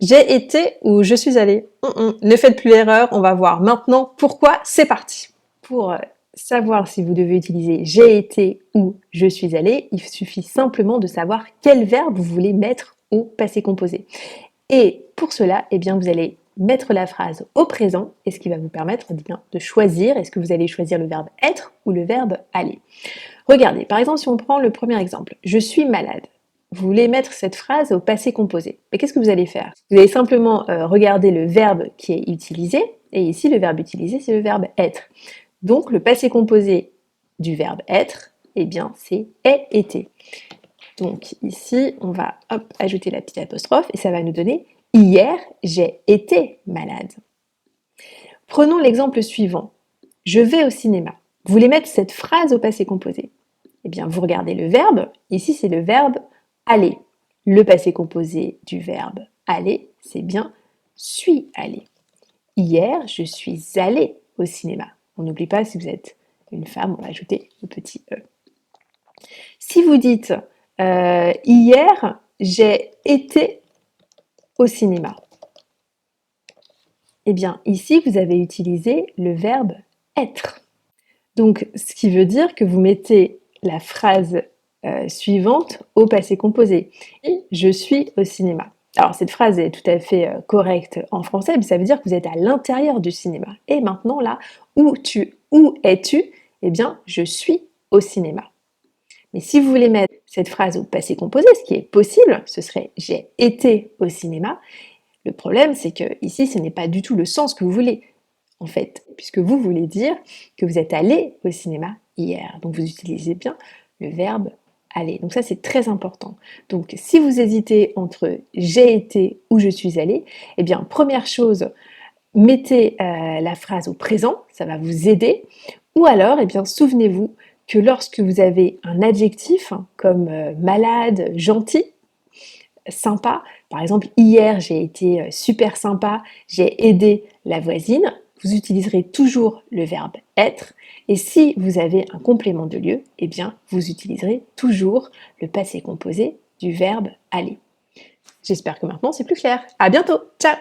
J'ai été ou je suis allée. Ne faites plus l'erreur, on va voir maintenant pourquoi, c'est parti. Pour savoir si vous devez utiliser j'ai été ou je suis allée, il suffit simplement de savoir quel verbe vous voulez mettre au passé composé. Et pour cela, eh bien, vous allez mettre la phrase au présent, et ce qui va vous permettre de choisir, est-ce que vous allez choisir le verbe être ou le verbe aller. Regardez, par exemple, si on prend le premier exemple, je suis malade. Vous voulez mettre cette phrase au passé composé. Mais qu'est-ce que vous allez faire? Vous allez simplement regarder le verbe qui est utilisé, et ici, le verbe utilisé, c'est le verbe être. Donc, le passé composé du verbe être, eh bien, c'est est, été. Donc, ici, on va ajouter la petite apostrophe, et ça va nous donner hier, j'ai été malade. Prenons l'exemple suivant. Je vais au cinéma. Vous voulez mettre cette phrase au passé composé. Eh bien, vous regardez le verbe. Ici, c'est le verbe aller. Le passé composé du verbe aller, c'est bien suis allé. Hier, je suis allée au cinéma. On n'oublie pas, si vous êtes une femme, on va ajouter le petit E. Si vous dites hier, j'ai été au cinéma, eh bien, ici, vous avez utilisé le verbe être. Donc, ce qui veut dire que vous mettez la phrase suivante au passé composé. Je suis au cinéma. Alors, cette phrase est tout à fait correcte en français, mais ça veut dire que vous êtes à l'intérieur du cinéma. Et maintenant, là, où es-tu? Eh bien, je suis au cinéma. Mais si vous voulez mettre cette phrase au passé composé, ce qui est possible, ce serait j'ai été au cinéma. Le problème, c'est que ici, ce n'est pas du tout le sens que vous voulez, en fait, puisque vous voulez dire que vous êtes allé au cinéma hier. Donc vous utilisez bien le verbe aller. Donc ça, c'est très important. Donc si vous hésitez entre j'ai été ou je suis allé, eh bien, première chose, mettez la phrase au présent, ça va vous aider. Ou alors, eh bien, souvenez-vous que lorsque vous avez un adjectif comme malade, gentil, sympa, par exemple, hier j'ai été super sympa, j'ai aidé la voisine, vous utiliserez toujours le verbe être. Et si vous avez un complément de lieu, eh bien, vous utiliserez toujours le passé composé du verbe aller. J'espère que maintenant c'est plus clair. À bientôt. Ciao!